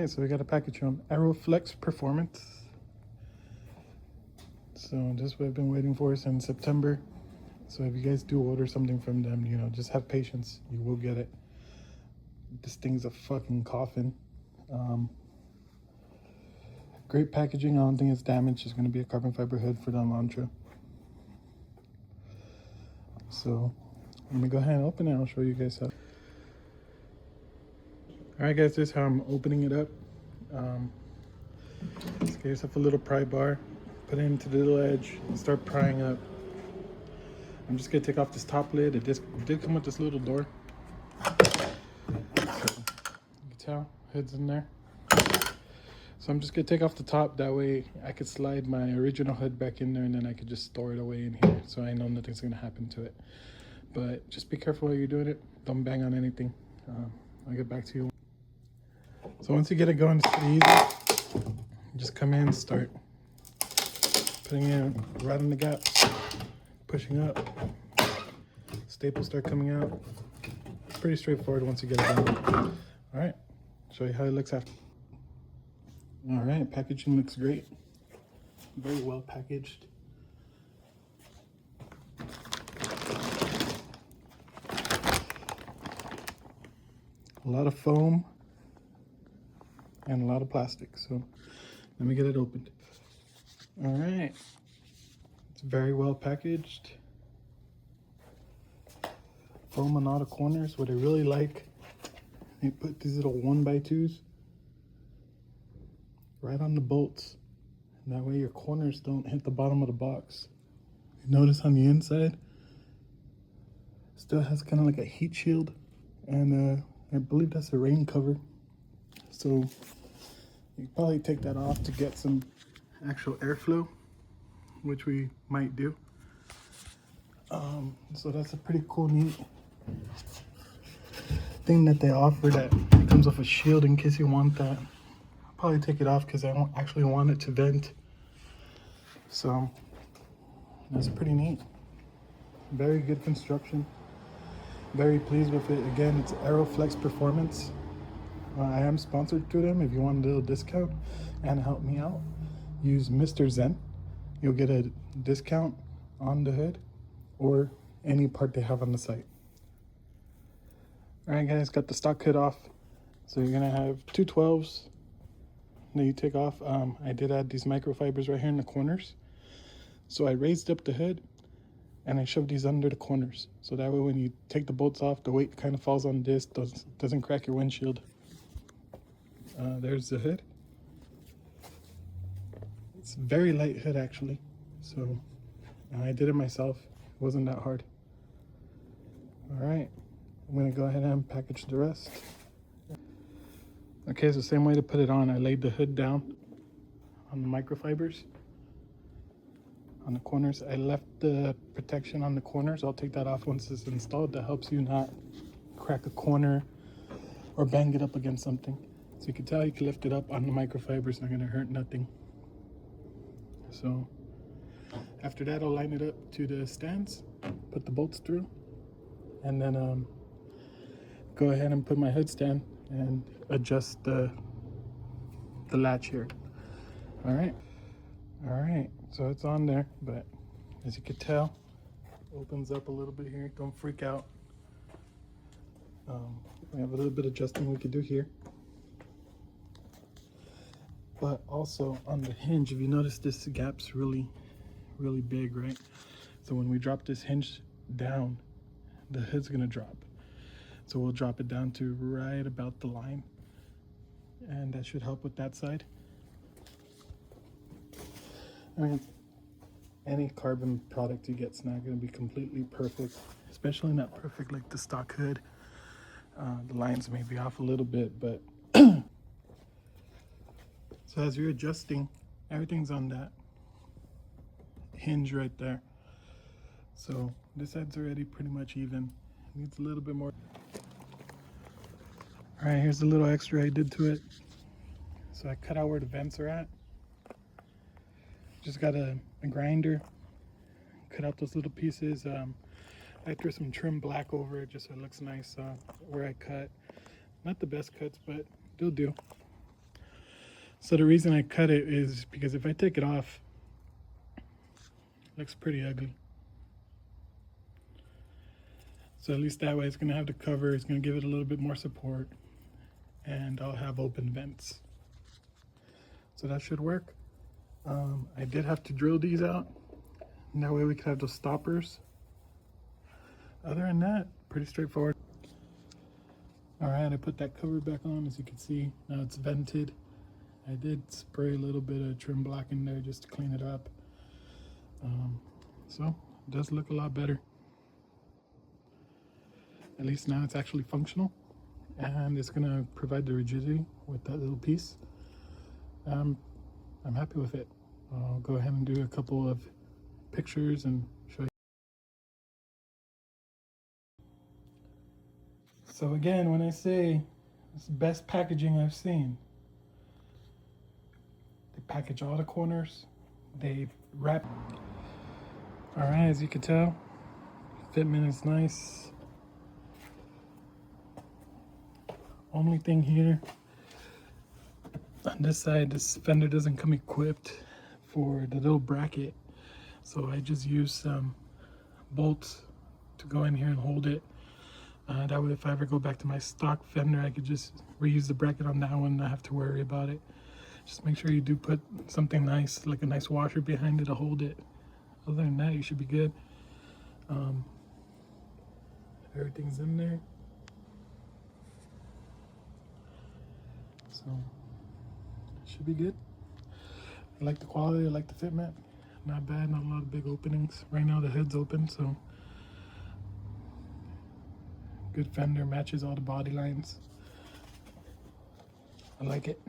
right, so we got a package from AeroFlexPerformance. So this what I've been waiting for since September. So if you guys do order something from them, you know, just have patience. You will get it. This thing's a fucking coffin. Great packaging. I don't think it's damaged. It's going to be a carbon fiber hood for the Elantra. So let me go ahead and open it. I'll show you guys how. Alright guys, this is how I'm opening it up. Just get yourself a little pry bar, put it into the little edge, and start prying up. I'm just going to take off this top lid. It did come with this little door. So, you can tell, hood's in there. So I'm just going to take off the top. That way I could slide my original hood back in there, and then I could just store it away in here. So I know nothing's going to happen to it. But just be careful while you're doing it. Don't bang on anything. I'll get back to you. So once you get it going, it's pretty easy. Just come in, start putting it right in the gap, pushing up. Staples start coming out. It's pretty straightforward once you get it done. All right, show you how it looks after. All right, packaging looks great. Very well packaged. A lot of foam and a lot of plastic. So let me get it opened. All right, it's very well packaged. Foam on all the corners. What I really like, they put these little 1x2s right on the bolts. And that way your corners don't hit the bottom of the box. You notice on the inside, still has kind of like a heat shield, and I believe that's a rain cover. So you probably take that off to get some actual airflow, which we might do. So that's a pretty cool, neat thing that they offer, that it comes with a shield in case you want that. I'll probably take it off because I don't actually want it to vent. So that's pretty neat. Very good construction. Very pleased with it. Again, it's AeroFlexPerformance. I am sponsored through them. If you want a little discount and help me out, use Mr. Zen. You'll get a discount on the hood or any part they have on the site. All right, guys, got the stock hood off. So you're gonna have two 12s that you take off. I did add these microfibers right here in the corners. So I raised up the hood and I shoved these under the corners. So that way when you take the bolts off, the weight kind of falls on this, doesn't crack your windshield. There's the hood. It's a very light hood actually. So I did it myself. It wasn't that hard. All right, I'm gonna go ahead and package the rest. Okay, so same way to put it on. I laid the hood down on the microfibers on the corners. I left the protection on the corners. I'll take that off once it's installed. That helps you not crack a corner or bang it up against something. So you can tell, you can lift it up on the microfibers, not gonna hurt nothing. So after that, I'll line it up to the stands, put the bolts through, and then go ahead and put my hood stand and adjust the latch here. All right, so it's on there, but as you can tell, it opens up a little bit here. Don't freak out. We have a little bit of adjusting we could do here. But also on the hinge, if you notice, this gap's really big, right? So when we drop this hinge down, the hood's gonna drop. So we'll drop it down to right about the line, and that should help with that side. I mean, any carbon product you get's not gonna be completely perfect, especially not perfect like the stock hood. The lines may be off a little bit, but so as you're adjusting, everything's on that hinge right there. So this side's already pretty much even. It needs a little bit more. All right, here's a little extra I did to it. So I cut out where the vents are at. Just got a grinder, cut out those little pieces. I threw some trim black over it just so it looks nice where I cut. Not the best cuts, but they'll do. So the reason I cut it is because if I take it off, it looks pretty ugly. So at least that way it's going to have the cover, it's going to give it a little bit more support, and I'll have open vents. So that should work. I did have to drill these out, and that way we could have those stoppers. Other than that, pretty straightforward. All right, I put that cover back on. As you can see, now it's vented. I did spray a little bit of trim black in there just to clean it up. So it does look a lot better. At least now it's actually functional, and it's gonna provide the rigidity with that little piece. I'm happy with it. I'll go ahead and do a couple of pictures and show you. So again, when I say it's the best packaging I've seen, they package all the corners, they wrap. All right, as you can tell, fitment is nice. Only thing here, on this side, this fender doesn't come equipped for the little bracket. So I just use some bolts to go in here and hold it. That way if I ever go back to my stock fender, I could just reuse the bracket on that one and not have to worry about it. Just make sure you do put something nice, like a nice washer behind it to hold it. Other than that, you should be good. Everything's in there. So, should be good. I like the quality, I like the fitment. Not bad, not a lot of big openings. Right now the hood's open, so good fender, matches all the body lines. I like it.